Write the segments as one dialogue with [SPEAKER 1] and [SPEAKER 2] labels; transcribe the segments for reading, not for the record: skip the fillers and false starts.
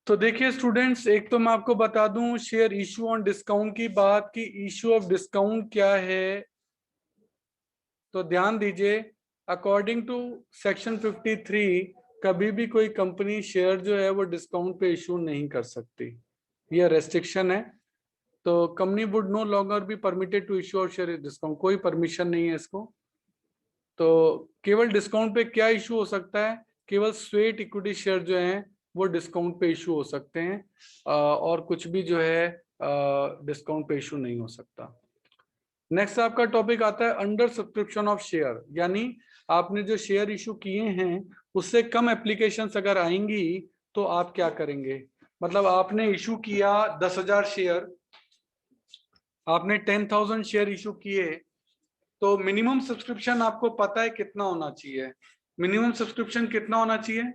[SPEAKER 1] तो देखिए स्टूडेंट्स, एक तो मैं आपको बता दूं शेयर इशू ऑन डिस्काउंट की बात की इशू ऑफ डिस्काउंट क्या है। तो ध्यान दीजिए, अकॉर्डिंग टू सेक्शन 53 कभी भी कोई कंपनी शेयर जो है वो डिस्काउंट पे इशू नहीं कर सकती, ये रेस्ट्रिक्शन है। तो company would no longer be permitted to issue और शेयर डिस्काउंट, कोई परमिशन नहीं है इसको। तो केवल डिस्काउंट पे क्या इशू हो सकता है, केवल स्वेट इक्विटी शेयर जो हैं वो डिस्काउंट पे इशू हो सकते हैं, और कुछ भी जो है डिस्काउंट पे इशू नहीं हो सकता। नेक्स्ट आपका टॉपिक आता है अंडर सब्सक्रिप्शन ऑफ शेयर, यानी आपने जो शेयर इशू किए हैं उससे कम एप्लीकेशंस अगर आएंगी तो आप क्या करेंगे। मतलब आपने इशू किया 10,000 शेयर, आपने 10,000 शेयर इशू किए, तो मिनिमम सब्सक्रिप्शन आपको पता है कितना होना चाहिए। मिनिमम सब्सक्रिप्शन कितना होना चाहिए?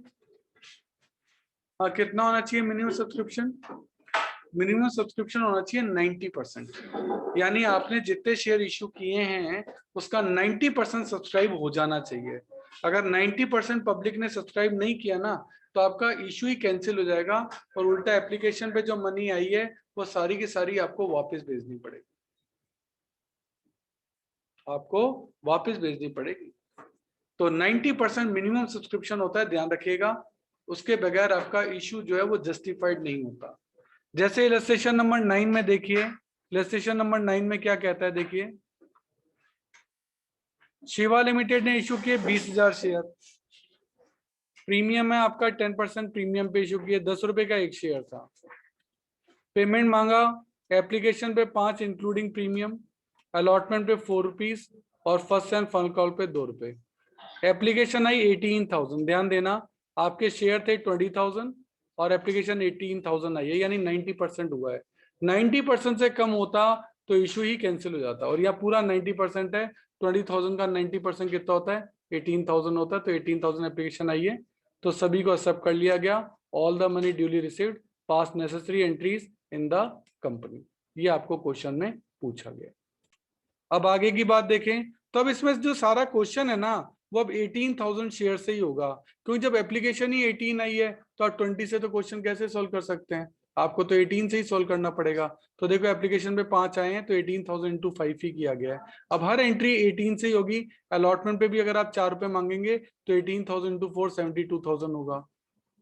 [SPEAKER 1] कितना होना चाहिए मिनिमम सब्सक्रिप्शन? मिनिमम सब्सक्रिप्शन होना चाहिए 90%, यानी आपने जितने शेयर इशू किए हैं उसका 90% सब्सक्राइब हो जाना चाहिए। अगर 90% पब्लिक ने सब्सक्राइब नहीं किया ना तो आपका इशू ही कैंसिल हो जाएगा और उल्टा एप्लीकेशन पे जो मनी आई है वो सारी की सारी आपको वापस भेजनी पड़ेगी, आपको वापस भेजनी पड़ेगी। तो 90% मिनिमम सब्सक्रिप्शन होता है, ध्यान रखिएगा। उसके बगैर आपका इशू जो है वो जस्टिफाइड नहीं होता। जैसे इलस्ट्रेशन नंबर 9 में देखिए, इलस्ट्रेशन नंबर 9 में क्या कहता है देखिए, शिवा लिमिटेड ने इशू किए 20,000 शेयर, प्रीमियम है आपका 10% प्रीमियम पे इशू किए, 10 रुपए का एक शेयर था। पेमेंट मांगा एप्लीकेशन पे 5 इंक्लूडिंग प्रीमियम, अलॉटमेंट पे 4 रुपीज और फर्स्ट एंड फाइनल कॉल पे 2 रुपए। एप्लीकेशन आई 18,000, ध्यान देना आपके शेयर थे 20,000 और एप्लीकेशन 18,000 आई है, यानी 90% हुआ है। 90% से कम होता तो इशू ही कैंसिल हो जाता, और यह पूरा 90% है। 20,000 का 90% कितना होता है? 18,000 होता है। तो 18,000 एप्लीकेशन आई है तो सभी को एक्सेप्ट कर लिया गया। All the money duly received, pass necessary entries in the company, ये आपको क्वेश्चन में पूछा गया। अब आगे की बात देखें तो अब इसमें जो सारा क्वेश्चन है ना वो अब 18,000 शेयर से ही होगा, क्योंकि जब एप्लीकेशन ही 18 आई है तो आप 20 से तो क्वेश्चन कैसे सॉल्व कर सकते हैं, आपको तो 18 से ही सॉल्व करना पड़ेगा। तो देखो एप्लीकेशन पे 5 आए हैं तो 18,000 इंटू 5 ही किया गया है। अब हर एंट्री 18 से ही होगी। अलॉटमेंट पे भी अगर आप 4 रुपए मांगेंगे तो 18,000 इंटू 4 72,000 होगा।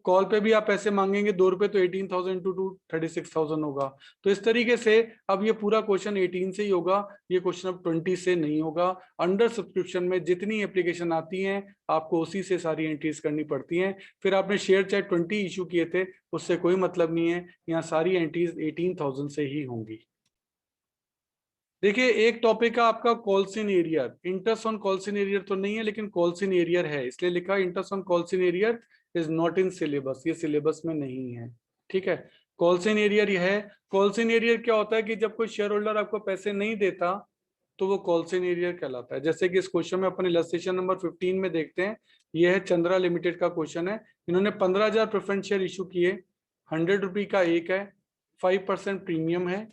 [SPEAKER 1] कॉल पे भी आप पैसे मांगेंगे 2 रुपए तो 18,000 इंटू 2 36,000 होगा। तो इस तरीके से अब ये पूरा क्वेश्चन 18 से ही होगा, ये क्वेश्चन अब 20 से नहीं होगा। अंडर सब्सक्रिप्शन में जितनी एप्लीकेशन आती हैं आपको उसी से सारी एंट्रीज करनी पड़ती हैं। फिर आपने शेयर चाहे 20 इशू किए थे उससे कोई मतलब नहीं है, यहाँ सारी एंट्रीज 18,000 से ही होंगी। देखिए एक टॉपिक है आपका calls in arrear, interest on calls in arrear तो नहीं है लेकिन कॉल्सिन एरियर है, इसलिए लिखा interest on calls in arrear is not in syllabus, ये सिलेबस में नहीं है। ठीक है, कॉल्सिन एरियर ये है। कॉल्सिन एरियर क्या होता है कि जब कोई शेयर होल्डर आपको पैसे नहीं देता तो वो कॉल्सिन एरियर कहलाता है। जैसे कि इस क्वेश्चन में अपन इलस्ट्रेशन नंबर 15 में देखते हैं, ये है चंद्रा लिमिटेड का क्वेश्चन है। इन्होंने 15,000 प्रेफरेंस शेयर इशू किए, 100 रुपये का एक है, 5% प्रीमियम है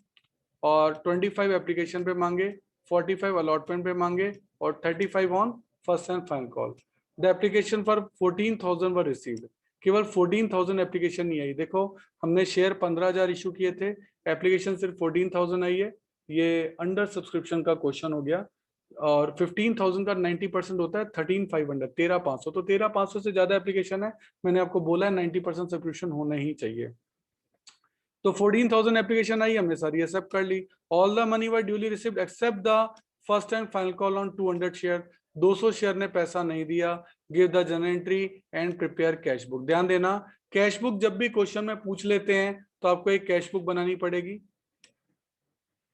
[SPEAKER 1] और 25 एप्लीकेशन पे मांगे, 45 अलॉटमेंट पे मांगे और 35 on first and final call. The application for 14,000 were received, केवल 14,000 एप्लीकेशन नहीं आई। देखो हमने शेयर 15,000 इशू किए थे, एप्लीकेशन सिर्फ 14,000 आई है, ये अंडर सब्सक्रिप्शन का क्वेश्चन हो गया। और 15,000 का 90% होता है 13,500, 13,500, तो 13,500 से ज्यादा एप्लीकेशन है। मैंने आपको बोला है 90% सब्सक्रिप्शन होना ही चाहिए। तो 14,000 एप्लीकेशन आई, हमने सारी एक्सेप्ट कर ली। All the money were duly received except the first and final call on 200 share, 200 share ने पैसा नहीं दिया। Give the journal entry and prepare cash book. ध्यान देना कैश बुक जब भी क्वेश्चन में पूछ लेते हैं तो आपको एक कैश बुक बनानी पड़ेगी।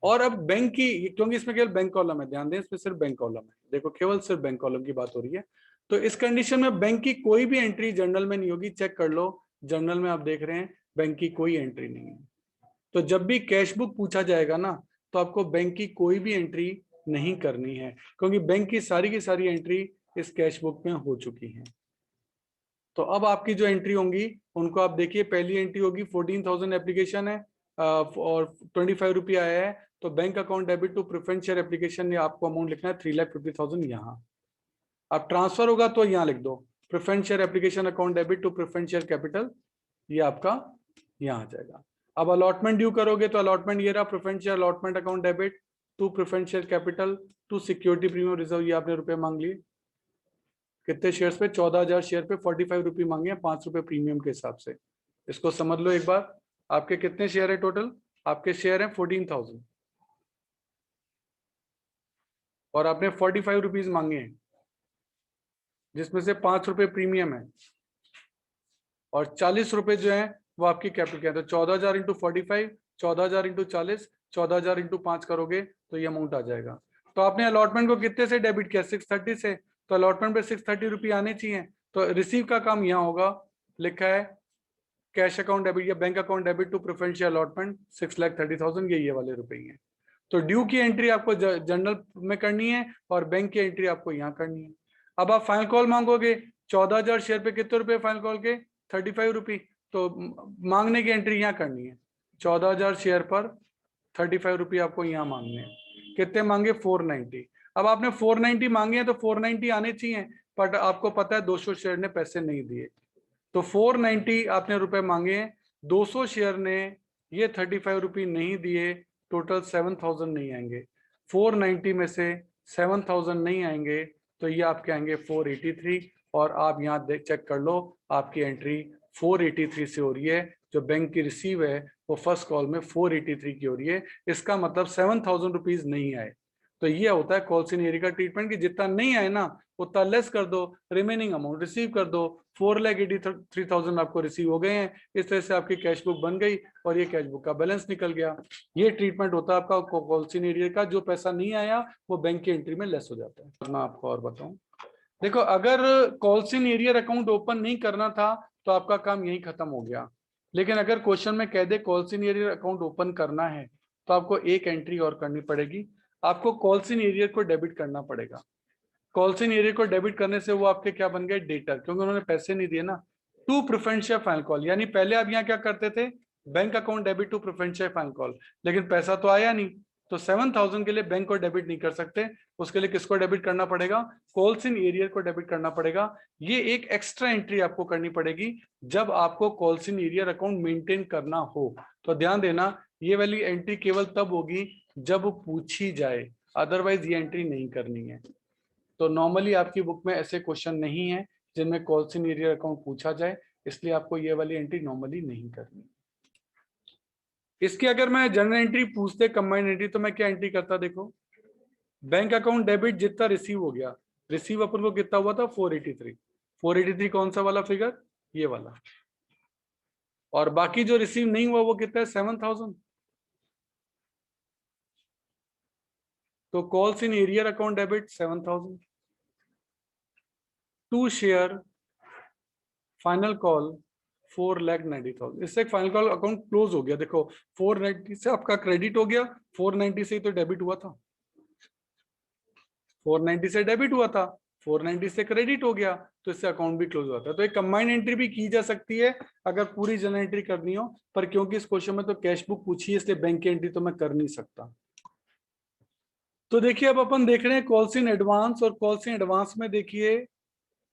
[SPEAKER 1] और अब बैंक की, क्योंकि इसमें केवल बैंक कॉलम है, ध्यान दें इसमें सिर्फ बैंक कॉलम है, देखो केवल सिर्फ बैंक कॉलम की बात हो रही है। तो इस कंडीशन में बैंक की कोई भी एंट्री जर्नल में नहीं होगी, चेक कर लो जर्नल में, आप देख रहे हैं बैंक की कोई एंट्री नहीं है। तो जब भी कैश बुक पूछा जाएगा ना तो आपको बैंक की कोई भी एंट्री नहीं करनी है, क्योंकि बैंक की सारी एंट्री इस कैश बुक में हो चुकी है। तो अब आपकी जो एंट्री होंगी उनको आप देखिए, पहली एंट्री होगी 14,000 एप्लीकेशन है और 25 रुपये आया है, तो bank account debit to preference share application, आपको अमाउंट लिखना है 3,50,000 यहाँ। अब ट्रांसफर होगा तो यहाँ लिख दो preference share application account debit to preference share capital, ये आपका यहाँ आ जाएगा। अब अलॉटमेंट ड्यू करोगे तो अलॉटमेंट ये रहा, preferential allotment account debit to preferential capital to security premium reserve, ये आपने रुपए मांग लिए। कितने शेयर्स पे? 14,000 शेयर पे 45 रुपये मांगे हैं, 5 रुपए प्रीमियम के हिसाब से। इसको समझ लो एक बार। आपके कितने शेयर है टोटल? आपके शेयर है 14,000 और आपने 45 रुपीज मांगे हैं, जिसमें से 5 रुपए प्रीमियम है और 40 रुपए जो है वो आपकी कैपिटल क्या है। तो 14,000 इंटू 45, 14,000 इंटू 40, 14,000 इंटू 5 करोगे तो ये अमाउंट आ जाएगा। तो आपने अलॉटमेंट को कितने से डेबिट किया? 630 से। तो अलॉटमेंट पे 630 रुपये आने चाहिए। तो रिसीव का काम यहाँ होगा, लिखा है कैश अकाउंट डेबिट या bank account debit to preferential allotment 6,30,000, ये वाले रुपए हैं। तो ड्यू की एंट्री आपको जनरल में करनी है और बैंक की एंट्री आपको यहाँ करनी है। अब आप फाइनल कॉल मांगोगे, 14,000 शेयर पे कितने रुपए फाइनल कॉल के? 35 रुपये। तो मांगने की एंट्री यहाँ करनी है। 14,000 शेयर पर 35 रुपये आपको यहाँ मांगने हैं। कितने मांगे? 490। अब आपने 490 मांगे हैं तो 490 आने चाहिए, बट आपको पता है 200 शेयर ने पैसे नहीं दिए, तो 490 आपने रुपए मांगे हैं, 200 शेयर ने ये 35 रुपये नहीं दिए, टोटल 7,000 नहीं आएंगे। 490 में से 7,000 नहीं आएंगे तो ये आपके आएंगे 483, और आप यहाँ देख चेक कर लो, आपकी एंट्री 483 से हो रही है। जो बैंक की रिसीव है वो फर्स्ट कॉल में 483 की हो रही है। इसका मतलब 7,000 रुपीज नहीं आए। तो ये होता है कॉल्स इन एरिया का ट्रीटमेंट, कि जितना नहीं आए ना उतना लेस कर दो, रिमेनिंग अमाउंट रिसीव कर दो। 4,83,000 आपको रिसीव हो गए हैं। इस तरह से आपकी कैश बुक बन गई और ये कैश बुक का बैलेंस निकल गया। ये ट्रीटमेंट होता है आपका कॉल्स इन एरिया का। जो पैसा नहीं आया वो बैंक की एंट्री में लेस हो जाता है। मैं आपको और बताऊं, देखो अगर calls in arrear account open नहीं करना था तो आपका काम यही खत्म हो गया। लेकिन अगर क्वेश्चन में कह दे calls in arrear account open करना है तो आपको एक एंट्री और करनी पड़ेगी। आपको कॉल्स इन एरिया को डेबिट करना पड़ेगा। कॉल्स इन एरिया को डेबिट करने से वो आपके क्या बन गए? डेटर, क्योंकि उन्होंने पैसे नहीं दिए ना। टू प्रेफरेंशियल फाइनल कॉल, यानी पहले आप यहाँ क्या करते थे? Bank account debit to preferential final call, लेकिन पैसा तो आया नहीं, तो 7,000 के लिए बैंक को डेबिट नहीं कर सकते। उसके लिए किसको डेबिट करना पड़ेगा? कॉल्स इन एरिया को डेबिट करना पड़ेगा। ये एक एक्स्ट्रा एंट्री आपको करनी पड़ेगी जब आपको calls in arrear account maintain करना हो। तो ध्यान देना, ये वाली एंट्री केवल तब होगी जब पूछी जाए, अदरवाइज ये एंट्री नहीं करनी है। तो नॉर्मली आपकी बुक में ऐसे क्वेश्चन नहीं है जिनमें कॉल्स इन एरिया अकाउंट पूछा जाए, इसलिए आपको ये वाली एंट्री नॉर्मली नहीं करनी। इसकी अगर मैं जनरल एंट्री पूछते कंबाइंड एंट्री, तो मैं क्या एंट्री करता? देखो, बैंक अकाउंट डेबिट जितना रिसीव हो गया, रिसीव अपन को कितना हुआ था? 483। 483 कौन सा वाला फिगर? ये वाला। और बाकी जो रिसीव नहीं हुआ वो कितना है? 7,000। तो calls in arrear account debit 7,000 to share final call 4,90,000। इससे फाइनल कॉल अकाउंट क्लोज हो गया। देखो 490 से आपका क्रेडिट हो गया, 490 से ही तो डेबिट हुआ था, 490 से डेबिट हुआ था, 490 से क्रेडिट हो गया, तो इससे अकाउंट भी क्लोज होता है। तो एक कंबाइंड एंट्री भी की जा सकती है अगर पूरी जनरल एंट्री करनी हो, पर क्योंकि इस क्वेश्चन में तो कैश बुक पूछी है इसलिए बैंक की एंट्री तो मैं कर नहीं सकता। तो देखिए अब अपन देख रहे हैं कॉल्स इन एडवांस, और कॉल्स इन एडवांस में देखिए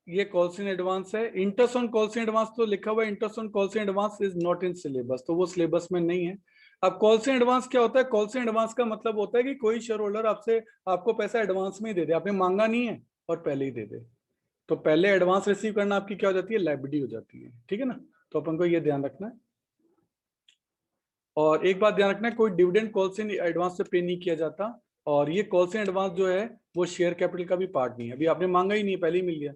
[SPEAKER 1] ये कॉल्स इन एडवांस है। Interest on calls in advance तो लिखा हुआ है, interest on calls in advance is not in syllabus, तो वो सिलेबस में नहीं है। अब कॉल्स इन एडवांस क्या होता है? कॉल्स इन एडवांस का मतलब होता है कि कोई शेयर होल्डर आपसे आपको पैसा एडवांस में ही दे दे, आपने मांगा नहीं है और पहले ही दे दे, तो पहले एडवांस रिसीव करना आपकी क्या हो जाती है? लायबिलिटी हो जाती है। ठीक है ना? तो अपन को ये ध्यान रखना है। और एक बात ध्यान रखना है, कोई डिविडेंड कॉल्स इन एडवांस से पे नहीं किया जाता, और ये कॉल्स इन एडवांस जो है वो शेयर कैपिटल का भी पार्ट नहीं है। अभी आपने मांगा ही नहीं, पहले ही मिल गया।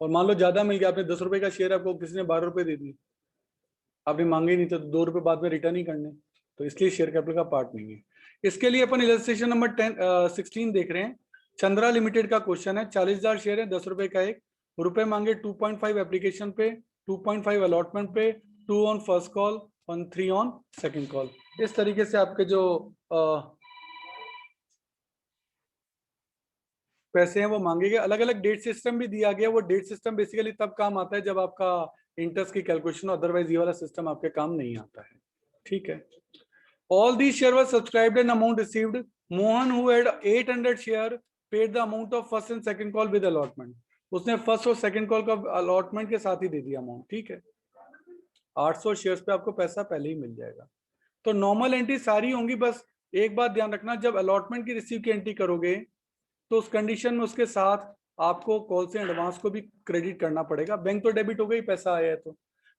[SPEAKER 1] और मान लो ज्यादा मिल गया, आपने 10 रुपए का शेयर, आपको किसी ने 12 रुपए दे दिए, आपने मांगे ही नहीं, तो 2 रुपए बाद में रिटर्न ही करने, तो इसलिए शेयर कैपिटल का पार्ट नहीं है। इसके लिए अपन इलस्ट्रेशन नंबर 16 देख रहे हैं। चंद्रा लिमिटेड का क्वेश्चन है, 40,000 शेयर है, 10 रुपए का एक, रुपए मांगे 2.5 एप्लीकेशन पे, 2.5 अलॉटमेंट पे, 2 ऑन फर्स्ट कॉल और 3 ऑन सेकेंड कॉल। इस तरीके से आपके जो पैसे हैं वो मांगे गए। अलग अलग डेट सिस्टम भी दिया गया। वो डेट सिस्टम बेसिकली तब काम आता है जब आपका इंटरेस्ट की कैलकुलेशन, अदरवाइज ये वाला सिस्टम आपके काम नहीं आता है। ठीक है। All the share were subscribed and amount received. Mohan who had 800 share paid the amount of first and second call with allotment. उसने फर्स्ट और सेकंड कॉल का अलॉटमेंट के साथ ही दे दिया अमाउंट। ठीक है। 800 शेयर्स पे आपको पैसा पहले ही मिल जाएगा। तो नॉर्मल एंट्री सारी होंगी, बस एक बात ध्यान रखना, जब अलॉटमेंट की रिसीव की एंट्री करोगे तो उस कंडीशन में उसके साथ आपको कॉल से एडवांस को भी क्रेडिट करना पड़ेगा। बैंक तो डेबिट हो गई, पैसा आया है तो,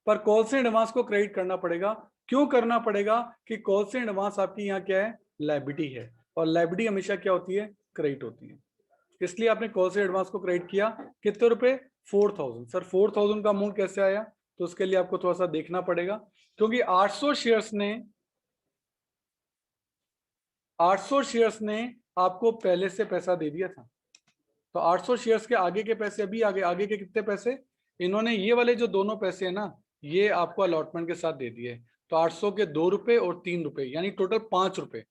[SPEAKER 1] पर कॉल से एडवांस को क्रेडिट करना पड़ेगा। क्यों करना पड़ेगा? कि कॉल से एडवांस आपकी यहाँ क्या है, लायबिलिटी है, और लायबिलिटी हमेशा क्या होती है, क्रेडिट होती है। इसलिए आपने कॉल से एडवांस को क्रेडिट किया। कितने रुपए? 4000। सर 4000 का अमाउंट कैसे आया? तो उसके लिए आपको थोड़ा सा देखना पड़ेगा, क्योंकि 800 शेयर्स ने आपको पहले से पैसा दे दिया था। तो 800 शेयर्स के आगे के पैसे अभी आगे के कितने पैसे, इन्होंने ये वाले जो दोनों पैसे है ना, ये आपको अलॉटमेंट के साथ दे दिए। तो 800 के 2 रुपए और 3 रुपए, यानी टोटल 5 रुपए।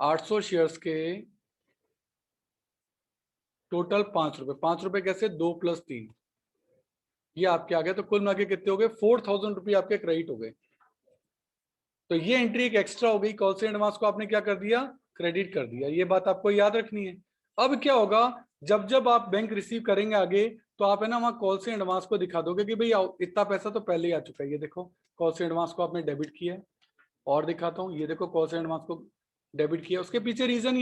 [SPEAKER 1] 800 शेयर्स के टोटल 5 रुपए। 5 रुपए कैसे? 2 + 3, ये आपके आ गए। तो कुल मिला के कितने हो गए? 4000 रुपये आपके क्रेडिट हो गए। तो ये एंट्री एक एक्स्ट्रा हो गई, कॉल से एडवांस को आपने क्या कर दिया, क्रेडिट कर दिया। ये बात आपको याद रखनी है। अब क्या होगा, जब जब आप बैंक रिसीव करेंगे आगे, तो आप है ना वहां कॉल से एडवांस को दिखा दोगे कि भाई इतना पैसा तो पहले ही आ चुका है। ये देखो कॉल से एडवांस को आपने डेबिट किया है, और दिखाता हूँ, ये देखो कॉल से एडवांस को डेबिट किया। उसके पीछे रीजन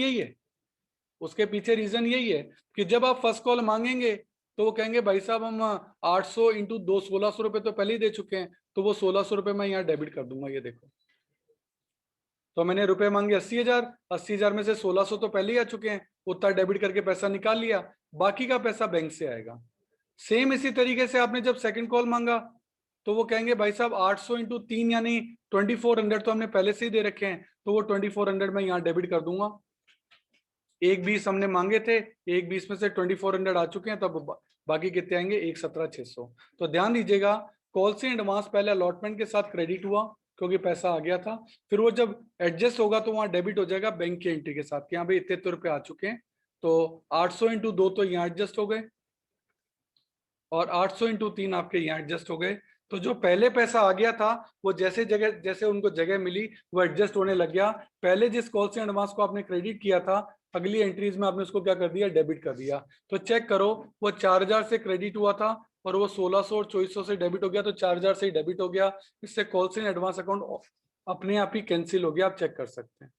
[SPEAKER 1] यही है, कि जब आप फर्स्ट कॉल मांगेंगे तो वो कहेंगे भाई साहब हम 800 × 2 1600 रुपए तो पहले ही दे चुके हैं, तो वो 1600 रुपए मैं यहाँ डेबिट कर दूंगा। ये देखो, तो मैंने रुपए मांगे 80,000, 80,000 में से 1600 तो पहले ही आ चुके हैं, उतना डेबिट करके पैसा निकाल लिया, बाकी का पैसा बैंक से आएगा। सेम इसी तरीके से आपने जब सेकंड कॉल मांगा, तो वो कहेंगे भाई साहब 800 × 3 यानी 2400 तो हमने पहले से ही दे रखे हैं, तो वो 2400 मैं यहाँ डेबिट कर दूंगा। 120 हमने मांगे थे, 120 में से 2400 आ चुके हैं, तब बाकी कितने आएंगे? 117,600। तो ध्यान दीजिएगा, कॉल से एडवांस पहले अलॉटमेंट के साथ क्रेडिट हुआ क्योंकि पैसा आ गया था, फिर वो जब एडजस्ट होगा तो वहां डेबिट हो जाएगा बैंक की एंट्री के साथ कि हाँ भाई इतने रुपए आ चुके हैं। तो 800 × 2 तो यहाँ एडजस्ट हो गए, और 800 × 3 आपके यहाँ एडजस्ट हो गए। तो जो पहले पैसा आ गया था वो जैसे उनको जगह मिली वो एडजस्ट होने लग गया। पहले जिस कॉल से एडवांस को आपने क्रेडिट किया था, अगली एंट्रीज में आपने उसको क्या कर दिया, डेबिट कर दिया। तो चेक करो, वो 4000 से क्रेडिट हुआ था और वो 1600 और 2400 से डेबिट हो गया, तो 4000 से ही डेबिट हो गया। इससे कॉल से एडवांस अकाउंट अपने आप ही कैंसिल हो गया, आप चेक कर सकते हैं।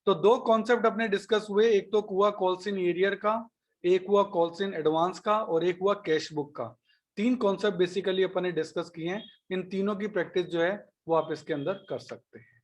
[SPEAKER 1] तो दो कॉन्सेप्ट अपने डिस्कस हुए, एक तो हुआ कॉल्स इन एरियर का, एक हुआ कॉल्स इन एडवांस का, और एक हुआ कैश बुक का। 3 कॉन्सेप्ट बेसिकली अपन ने डिस्कस किए हैं। इन तीनों की प्रैक्टिस जो है वो आप इसके अंदर कर सकते हैं।